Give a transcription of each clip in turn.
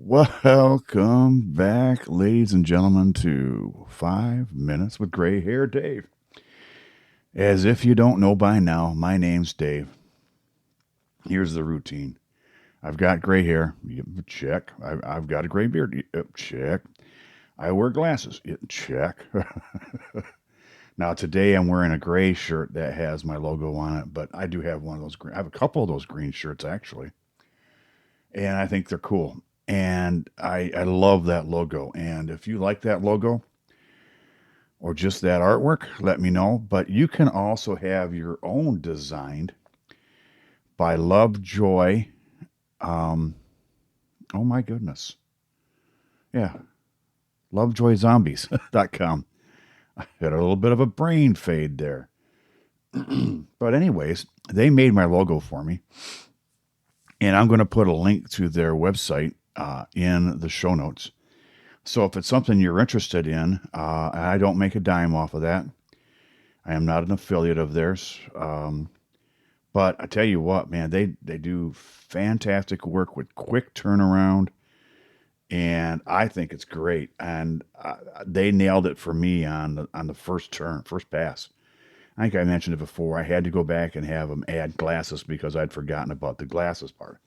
Welcome back, ladies and gentlemen, to 5 Minutes with Gray Hair Dave. As if you don't know by now, my name's Dave. Here's the routine. I've got gray hair. Yep, check. I've got a gray beard. Yep, check. I wear glasses. Yep, check. Now, today I'm wearing a gray shirt that has my logo on it, but I do have one of those green. I have a couple of those green shirts, actually, and I think they're cool. And I love that logo. And if you like that logo or just that artwork, let me know. But you can also have your own designed by Lovejoy. Um, oh my goodness. Yeah, lovejoyzombies.com. I had a little bit of a brain fade there. But, anyways, they made my logo for me. And I'm going to put a link to their website in the show notes. So if it's something you're interested in, I don't make a dime off of that. I am not an affiliate of theirs. But I tell you what, man, they do fantastic work with quick turnaround, and I think it's great. And they nailed it for me on the first turn, first pass. I think I mentioned it before. I had to go back and have them add glasses because I'd forgotten about the glasses part.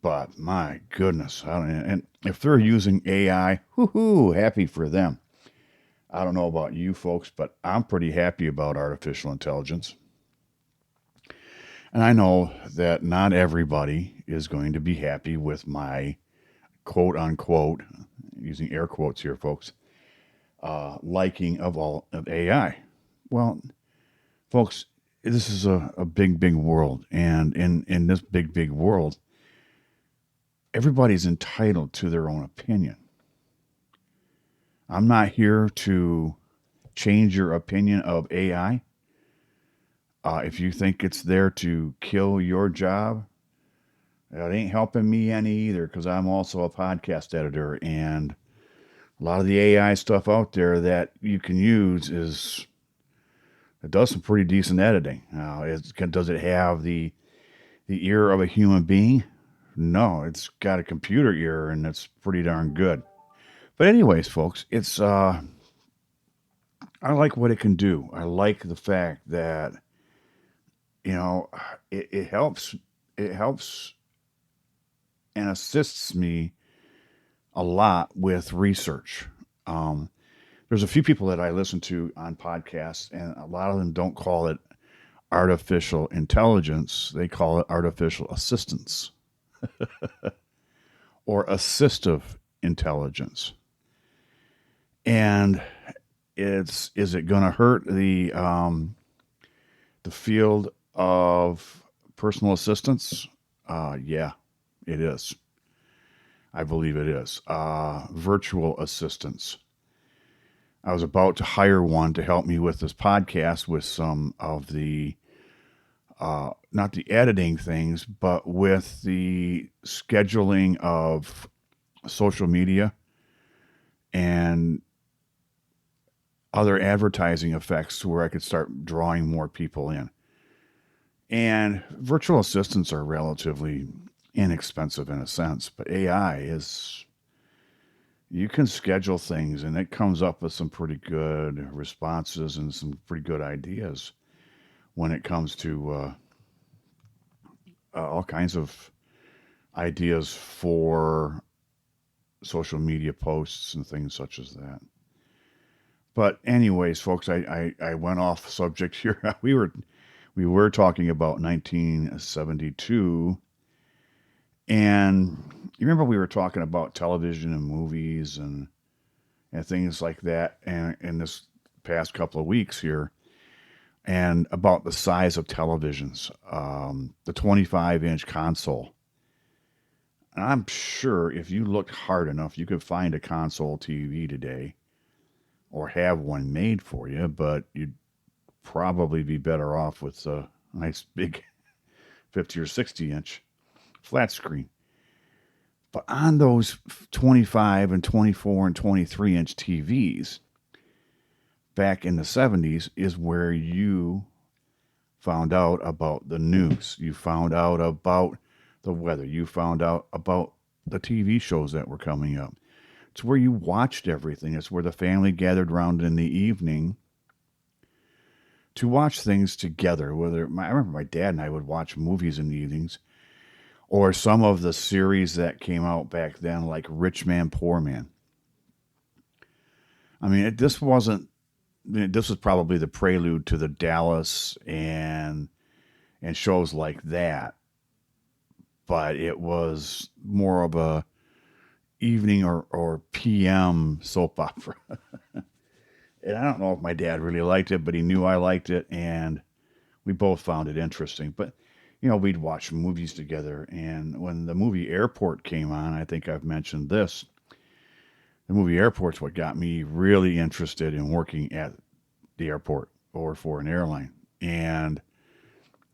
But my goodness, and if they're using AI, whoo, happy for them. I don't know about you folks, but I'm pretty happy about artificial intelligence. And I know that not everybody is going to be happy with my quote unquote, using air quotes here, folks, liking of all of AI. Well, folks, this is a big, big world. And in this big, big world, everybody's entitled to their own opinion. I'm not here to change your opinion of AI. If you think it's there to kill your job, it ain't helping me any either because I'm also a podcast editor. And a lot of the AI stuff out there that you can use it does some pretty decent editing. Does it have the ear of a human being? No, it's got a computer ear and it's pretty darn good. But anyways, folks, it's I like what it can do. I like the fact that you know it helps and assists me a lot with research. Um, there's a few people that I listen to on podcasts, and a lot of them don't call it artificial intelligence; they call it artificial assistance or assistive intelligence. And it's is it going to hurt the field of personal assistance? Yeah, it is. I believe it is. Virtual assistants. I was about to hire one to help me with this podcast with some of the, not the editing things, but with the scheduling of social media and other advertising effects to where I could start drawing more people in. And virtual assistants are relatively inexpensive in a sense, but AI is you can schedule things and it comes up with some pretty good responses and some pretty good ideas when it comes to all kinds of ideas for social media posts and things such as that. But anyways, folks, I went off subject here. We were talking about 1972, and you remember we were talking about television and movies and things like that, and in this past couple of weeks here, and about the size of televisions, the 25-inch console. And I'm sure if you looked hard enough, you could find a console TV today or have one made for you, but you'd probably be better off with a nice big 50 or 60-inch flat screen. But on those 25 and 24 and 23-inch TVs back in the 70s is where you found out about the news. You found out about the weather. You found out about the TV shows that were coming up. It's where you watched everything. It's where the family gathered around in the evening to watch things together. I remember my dad and I would watch movies in the evenings, or some of the series that came out back then, like Rich Man, Poor Man. I mean, this wasn't. This was probably the prelude to the Dallas and shows like that, but it was more of a evening or PM soap opera. And I don't know if my dad really liked it, but he knew I liked it, and we both found it interesting. But we'd watch movies together, and when the movie Airport came on, I think I've mentioned this. The movie Airport's what got me really interested in working at the airport or for an airline. And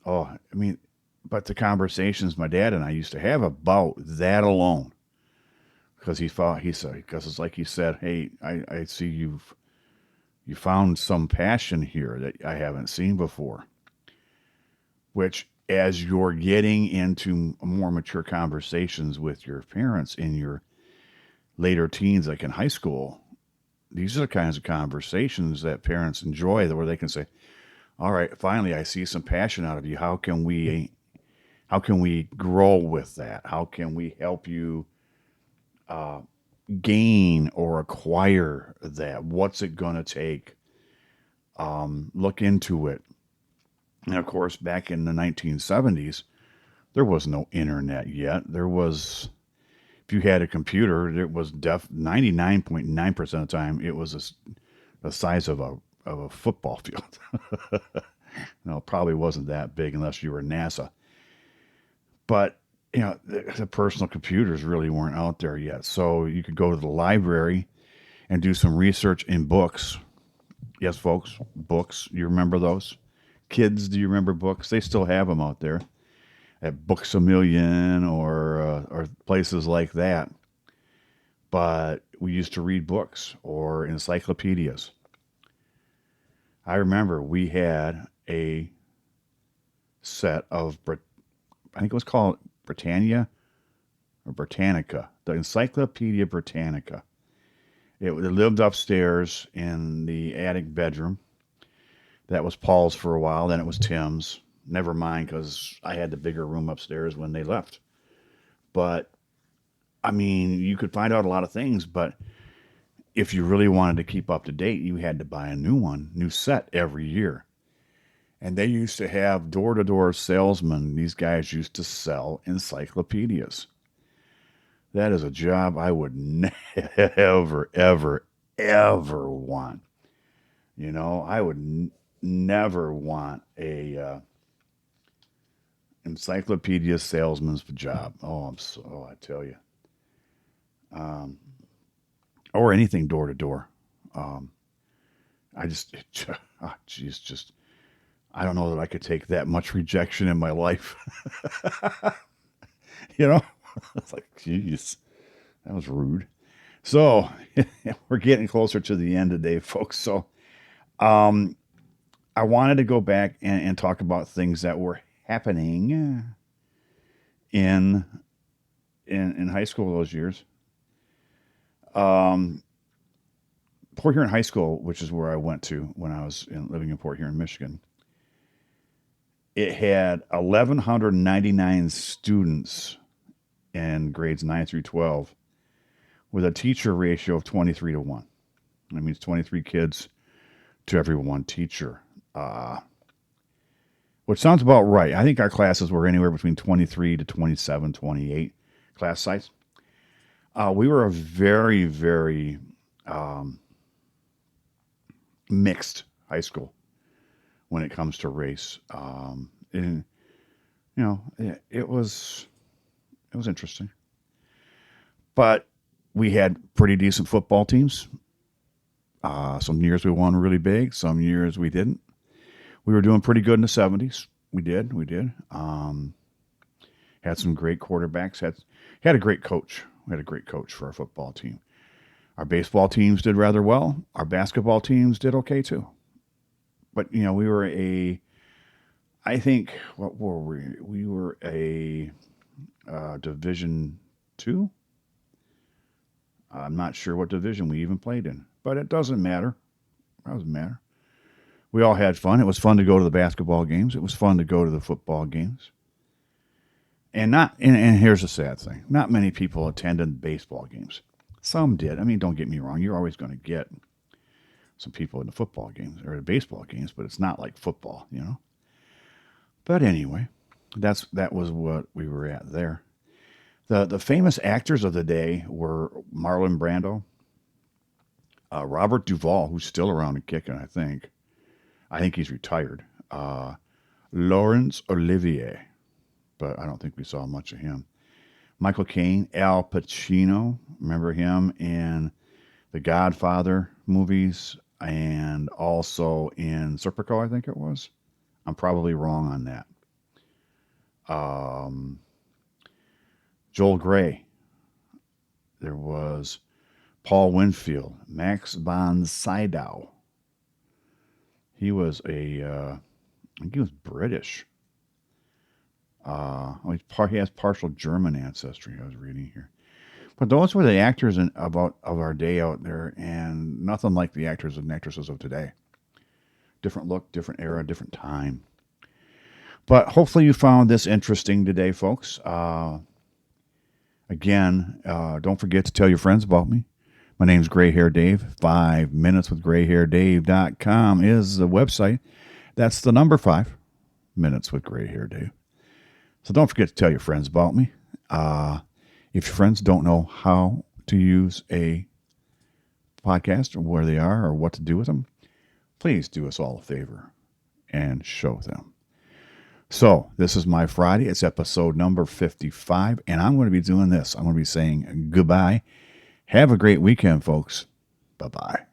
oh, I mean, but the conversations my dad and I used to have about that alone, because he said, because it's like he said, hey, I see you found some passion here that I haven't seen before. Which, as you're getting into more mature conversations with your parents in your later teens, like in high school, these are the kinds of conversations that parents enjoy, where they can say, all right, finally I see some passion out of you. How can we grow with that? How can we help you gain or acquire that? What's it going to take? Look into it. And of course, back in the 1970s, there was no internet yet. If you had a computer, it was 99.9% of the time, it was the size of a football field. No, it probably wasn't that big unless you were NASA. But the personal computers really weren't out there yet. So you could go to the library and do some research in books. Yes, folks, books. You remember those? Kids, do you remember books? They still have them out there at Books a Million or places like that. But we used to read books or encyclopedias. I remember we had a set of, I think it was called Britannia or Britannica, the Encyclopedia Britannica. It lived upstairs in the attic bedroom. That was Paul's for a while. Then it was Tim's. Never mind, because I had the bigger room upstairs when they left. But I mean, you could find out a lot of things, but if you really wanted to keep up to date, you had to buy a new set every year. And they used to have door to door salesmen. These guys used to sell encyclopedias. That is a job I would never, ever, ever want. I would never want a encyclopedia salesman's job. I tell you, um, or anything door to door. Um, I just, geez, just I don't know that I could take that much rejection in my life. you know, it's like, geez, that was rude. So we're getting closer to the end today, folks. So um, I wanted to go back and talk about things that were happening in in high school those years. Um, Port Huron High School, which is where I went to when I was living in Port Huron, Michigan, it had 1,199 students in grades 9 through 12 with a teacher ratio of 23 to 1. That means 23 kids to every one teacher, uh, which sounds about right. I think our classes were anywhere between 23 to 27, 28 class size. We were a very, very um, mixed high school when it comes to race. And it was interesting, but we had pretty decent football teams. Some years we won really big. Some years we didn't. We were doing pretty good in the '70s. We did. Had some great quarterbacks. Had a great coach. We had a great coach for our football team. Our baseball teams did rather well. Our basketball teams did okay too. But we were I think what were we? We were a Division two. I'm not sure what division we even played in, but it doesn't matter. It doesn't matter. We all had fun. It was fun to go to the basketball games. It was fun to go to the football games. And here's the sad thing. Not many people attended baseball games. Some did. I mean, don't get me wrong. You're always going to get some people in the football games or the baseball games, but it's not like football, you know. But anyway, that was what we were at there. The famous actors of the day were Marlon Brando, Robert Duvall, who's still around and kicking, I think. I think he's retired. Laurence Olivier, but I don't think we saw much of him. Michael Caine, Al Pacino, remember him in the Godfather movies and also in Serpico, I think it was. I'm probably wrong on that. Um, Joel Grey. There was Paul Winfield, Max von Sydow. He was I think he was British. He has partial German ancestry. I was reading here, but those were the actors of our day out there, and nothing like the actors and actresses of today. Different look, different era, different time. But hopefully you found this interesting today, folks. Again, don't forget to tell your friends about me. My name's Gray Hair Dave. 5minuteswithgrayhair.com is the website. That's the number 5 minutes with Gray Hair Dave. So don't forget to tell your friends about me. If your friends don't know how to use a podcast or where they are or what to do with them, please do us all a favor and show them. So this is my Friday. It's episode number 55, and I'm going to be doing this. I'm going to be saying goodbye. Have a great weekend, folks. Bye-bye.